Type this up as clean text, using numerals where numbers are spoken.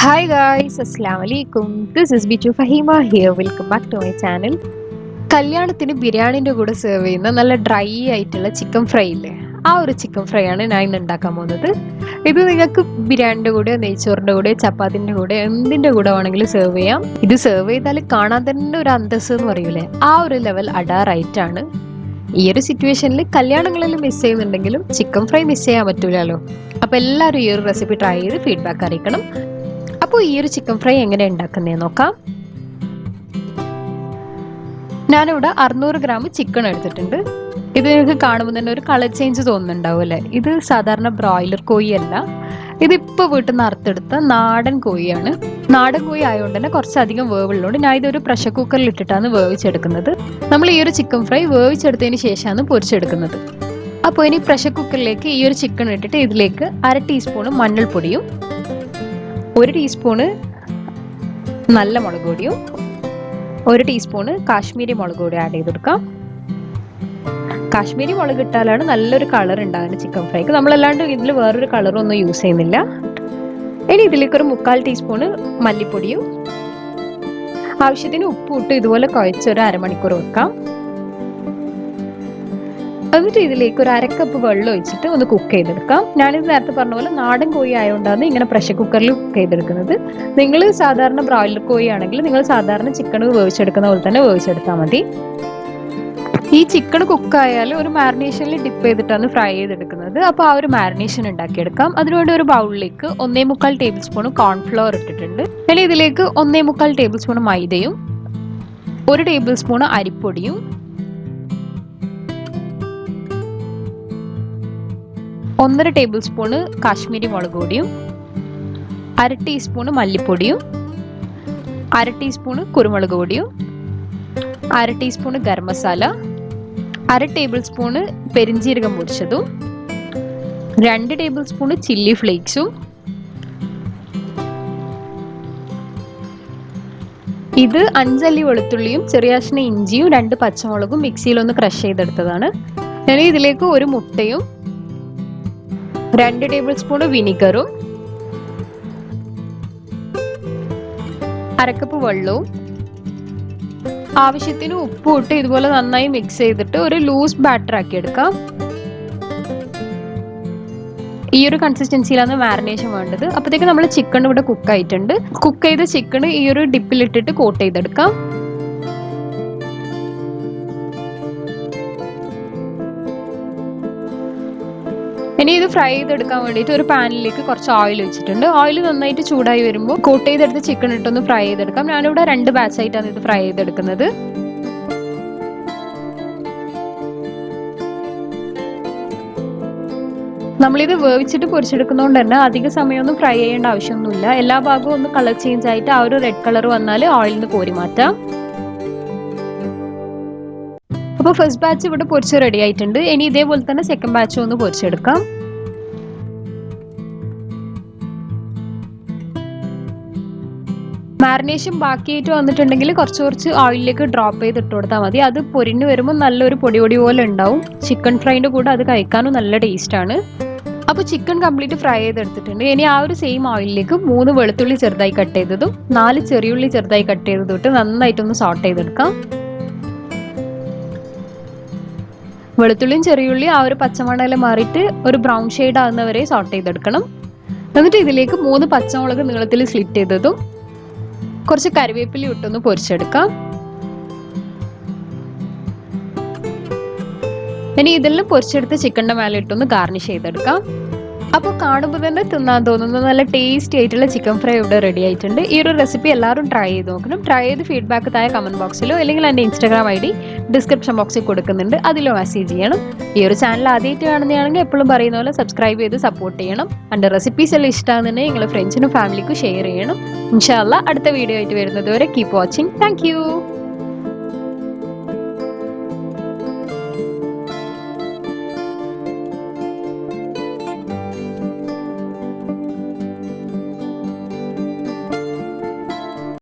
Hi guys, Assalamu alaikum. This is Bichu Fahima here. Welcome back to my channel. കല്യാണത്തിന് ബിരിയാണിൻ്റെ കൂടെ serve ചെയ്യുന്ന നല്ല dry ആയിട്ടുള്ള chicken fry ഇല്ലേ, ആ ഒരു ചിക്കൻ ഫ്രൈ ആണ് ഞാൻ ഇന്ന് ഉണ്ടാക്കാൻ പോകുന്നത്. ഇത് നിങ്ങൾക്ക് ബിരിയാണിൻ്റെ കൂടെ, നെയ്ച്ചോറിൻ്റെ കൂടെ, ചപ്പാത്തിൻ്റെ കൂടെ, എന്തിൻ്റെ കൂടെ വേണമെങ്കിലും സെർവ് ചെയ്യാം. ഇത് സെർവ് ചെയ്താൽ കാണാൻ തന്നെ ഒരു അന്തസ് എന്ന് പറയൂലേ, ആ ഒരു ലെവൽ അഡാറായിട്ടാണ്. ഈ ഒരു സിറ്റുവേഷനിൽ കല്യാണങ്ങളിൽ മിസ് ചെയ്യുന്നുണ്ടെങ്കിലും ചിക്കൻ ഫ്രൈ മിസ് ചെയ്യാൻ പറ്റൂലല്ലോ. അപ്പോൾ എല്ലാവരും ഈ ഒരു റെസിപ്പി ട്രൈ ചെയ്ത് ഫീഡ്ബാക്ക് അറിയിക്കണം. അപ്പോൾ ഈ ഒരു ചിക്കൻ ഫ്രൈ എങ്ങനെ ഉണ്ടാക്കുന്നതെന്ന് നോക്കാം. ഞാനിവിടെ 600 ഗ്രാം ചിക്കൻ എടുത്തിട്ടുണ്ട്. ഇത് നിങ്ങൾക്ക് കാണുമ്പോൾ തന്നെ ഒരു കളർ ചേഞ്ച് തോന്നുന്നുണ്ടാവും അല്ലേ. ഇത് സാധാരണ ബ്രോയിലർ കോഴിയല്ല, ഇതിപ്പോൾ വീട്ടിൽ നിന്ന് അറുത്തെടുത്ത നാടൻ കോഴിയാണ്. നാടൻ കോഴി ആയതുകൊണ്ട് തന്നെ കുറച്ചധികം വേവുള്ളതുകൊണ്ട് ഞാൻ ഇതൊരു പ്രഷർ കുക്കറിൽ ഇട്ടിട്ടാണ് വേവിച്ചെടുക്കുന്നത്. നമ്മൾ ഈ ഒരു ചിക്കൻ ഫ്രൈ വേവിച്ചെടുത്തതിന് ശേഷമാണ് പൊരിച്ചെടുക്കുന്നത്. അപ്പോൾ ഇനി പ്രഷർ കുക്കറിലേക്ക് ഈ ഒരു ചിക്കൻ ഇട്ടിട്ട് ഇതിലേക്ക് 1/2 ടീസ്പൂൺ മഞ്ഞൾപ്പൊടിയും 1 ടീസ്പൂണ് നല്ല മുളക് പൊടിയും 1 ടീസ്പൂണ് കാശ്മീരി മുളക് പൊടി ആഡ് ചെയ്ത് കൊടുക്കാം. കാശ്മീരി മുളക് ഇട്ടാലാണ് നല്ലൊരു കളർ ഉണ്ടാകുന്നത് ചിക്കൻ ഫ്രൈക്ക്. നമ്മളല്ലാണ്ട് ഇതിൽ വേറൊരു കളറും ഒന്നും യൂസ് ചെയ്യുന്നില്ല. ഇനി ഇതിലേക്കൊരു 1/4 ടീസ്പൂണ് മല്ലിപ്പൊടിയും ആവശ്യത്തിന് ഉപ്പ് ഇട്ട് ഇതുപോലെ കുഴച്ചൊരു അരമണിക്കൂർ വെക്കാം. എന്നിട്ട് ഇതിലേക്ക് ഒരു 1/2 കപ്പ് വെള്ളം ഒഴിച്ചിട്ട് ഒന്ന് കുക്ക് ചെയ്തെടുക്കാം. ഞാനിത് നേരത്തെ പറഞ്ഞ പോലെ നാടൻ കോഴി ആയതുകൊണ്ടാണ് ഇങ്ങനെ പ്രഷർ കുക്കറിൽ കുക്ക് ചെയ്തെടുക്കുന്നത്. നിങ്ങൾ സാധാരണ ബ്രോയിലർ കോഴി ആണെങ്കിൽ നിങ്ങൾ സാധാരണ ചിക്കൻ വേവിച്ചെടുക്കുന്ന പോലെ തന്നെ വേവിച്ചെടുത്താൽ മതി. ഈ ചിക്കൻ കുക്കായാൽ ഒരു മാരിനേഷനിൽ ഡിപ്പ് ചെയ്തിട്ടാണ് ഫ്രൈ ചെയ്തെടുക്കുന്നത്. അപ്പോൾ ആ ഒരു മാരിനേഷൻ ഉണ്ടാക്കിയെടുക്കാം. അതിനുവേണ്ടി ഒരു ബൗളിലേക്ക് 1.25 ടേബിൾ സ്പൂൺ കോൺഫ്ലവർ ഇട്ടിട്ടുണ്ട്. ഇനി ഇതിലേക്ക് 1.25 ടേബിൾ സ്പൂൺ മൈദയും 1 ടേബിൾ സ്പൂൺ അരിപ്പൊടിയും 1.5 ടേബിൾ സ്പൂണ് കാശ്മീരി മുളക് പൊടിയും 1/2 ടീസ്പൂണ് മല്ലിപ്പൊടിയും 1/2 ടീസ്പൂണ് കുരുമുളക് പൊടിയും 1/2 teaspoon garam masala 1/2 table spoon പെരിഞ്ജീരകം പൊടിച്ചതും 2 ടേബിൾ സ്പൂണ് ചില്ലി ഫ്ലേക്സും ഇത് 5 അല്ലി വെളുത്തുള്ളിയും ചെറിയ കഷ്ണം ഇഞ്ചിയും 2 പച്ചമുളകും മിക്സിയിലൊന്ന് ക്രഷ് ചെയ്തെടുത്തതാണ്. ഞാൻ ഇതിലേക്ക് ഒരു മുട്ടയും 2 ടേബിൾ സ്പൂൺ വിനിഗറും 1/2 കപ്പ് വെള്ളവും ആവശ്യത്തിന് ഉപ്പും ഇട്ട് ഇതുപോലെ നന്നായി മിക്സ് ചെയ്തിട്ട് ഒരു ലൂസ് ബാറ്റർ ആക്കി എടുക്കാം. ഈ ഒരു കൺസിസ്റ്റൻസിയിലാണ് മാരിനേഷൻ വേണ്ടത്. അപ്പോഴത്തേക്ക് നമ്മൾ ചിക്കൻ ഇവിടെ കുക്ക് ആയിട്ടുണ്ട്. കുക്ക് ചെയ്ത ചിക്കൻ ഈ ഒരു ഡിപ്പിലിട്ടിട്ട് കോട്ട് ചെയ്തെടുക്കാം. ഇനി ഇത് ഫ്രൈ ചെയ്തെടുക്കാൻ വേണ്ടിയിട്ട് ഒരു പാനിലേക്ക് കുറച്ച് ഓയിൽ വെച്ചിട്ടുണ്ട്. ഓയിൽ നന്നായിട്ട് ചൂടായി വരുമ്പോൾ കോട്ട് ചെയ്തെടുത്ത് ചിക്കൻ ഇട്ടൊന്ന് ഫ്രൈ ചെയ്തെടുക്കാം. ഞാനിവിടെ 2 ബാച്ച് ആയിട്ടാണ് ഇത് ഫ്രൈ ചെയ്തെടുക്കുന്നത്. നമ്മളിത് വേവിച്ചിട്ട് പൊരിച്ചെടുക്കുന്നതുകൊണ്ട് തന്നെ അധിക സമയമൊന്നും ഫ്രൈ ചെയ്യേണ്ട ആവശ്യമൊന്നുമില്ല. എല്ലാ ഭാഗവും ഒന്ന് കളർ ചേഞ്ച് ആയിട്ട് ആ ഒരു റെഡ് കളർ വന്നാൽ ഓയിലിൽ നിന്ന് കോരി മാറ്റാം. അപ്പോൾ ഫസ്റ്റ് ബാച്ച് ഇവിടെ പൊരിച്ച് റെഡി ആയിട്ടുണ്ട്. ഇനി ഇതേപോലെ തന്നെ സെക്കൻഡ് ബാച്ചും ഒന്ന് പൊരിച്ചെടുക്കാം. മാരിനേഷൻ ബാക്കിയായിട്ട് വന്നിട്ടുണ്ടെങ്കിൽ കുറച്ച് ഓയിലിലേക്ക് ഡ്രോപ്പ് ചെയ്ത് ഇട്ട് കൊടുത്താൽ മതി. അത് പൊരിഞ്ഞ് വരുമ്പോൾ നല്ലൊരു പൊടി പോലെ ഉണ്ടാവും. ചിക്കൻ ഫ്രൈൻ്റെ കൂടെ അത് കഴിക്കാനും നല്ല ടേസ്റ്റാണ്. അപ്പോൾ ചിക്കൻ കംപ്ലീറ്റ് ഫ്രൈ ചെയ്തെടുത്തിട്ടുണ്ട്. ഇനി ആ ഒരു സെയിം ഓയിലിലേക്ക് 3 വെളുത്തുള്ളി ചെറുതായി കട്ട് ചെയ്തതും 4 ചെറിയുള്ളി ചെറുതായി കട്ട് ചെയ്തതും ഇട്ട് നന്നായിട്ടൊന്ന് സോട്ട് ചെയ്തെടുക്കാം. വെളുത്തുള്ളിയും ചെറിയുള്ളിയും ആ ഒരു പച്ചമണമെല്ലാം മാറിയിട്ട് ഒരു ബ്രൗൺ ഷെയ്ഡ് ആകുന്നവരെ സോട്ട് ചെയ്തെടുക്കണം. എന്നിട്ട് ഇതിലേക്ക് 3 പച്ചമുളക് നീളത്തിൽ സ്ലിറ്റ് ചെയ്തതും കുറച്ച് കറിവേപ്പില ഇട്ടൊന്ന് പൊരിച്ചെടുക്കാം. ഇനി ഇതെല്ലാം പൊരിച്ചെടുത്ത് ചിക്കൻ്റെ മേലെ ഇട്ടൊന്ന് ഗാർണിഷ് ചെയ്തെടുക്കാം. അപ്പോൾ കാണുമ്പോൾ തന്നെ തിന്നാൻ തോന്നുന്ന നല്ല ടേസ്റ്റി ആയിട്ടുള്ള ചിക്കൻ ഫ്രൈ ഇവിടെ റെഡി ആയിട്ടുണ്ട്. ഈ ഒരു റെസിപ്പി എല്ലാവരും ട്രൈ ചെയ്ത് നോക്കണം. ട്രൈ ചെയ്ത് ഫീഡ്ബാക്ക് താഴെ കമൻറ്റ് ബോക്സിലോ അല്ലെങ്കിൽ എൻ്റെ ഇൻസ്റ്റാഗ്രാം ID ഡിസ്ക്രിപ്ഷൻ ബോക്സിൽ കൊടുക്കുന്നുണ്ട്, അതിലോ മെസ്സേജ് ചെയ്യണം. ഈ ഒരു ചാനൽ ആദ്യമായിട്ട് കാണുന്നതാണെങ്കിൽ എപ്പോഴും പറയുന്ന പോലെ സബ്സ്ക്രൈബ് ചെയ്ത് സപ്പോർട്ട് ചെയ്യണം. എൻ്റെ റെസിപ്പീസ് എല്ലാം ഇഷ്ടമാണെന്നുണ്ടെങ്കിൽ നിങ്ങളുടെ ഫ്രണ്ട്സിനും ഫാമിലിക്കും ഷെയർ ചെയ്യണം. ഇൻഷാ അല്ലാഹ് അടുത്ത വീഡിയോ ആയിട്ട് വരുന്നത് വരെ കീപ്പ് വാച്ചിങ്. Thank you.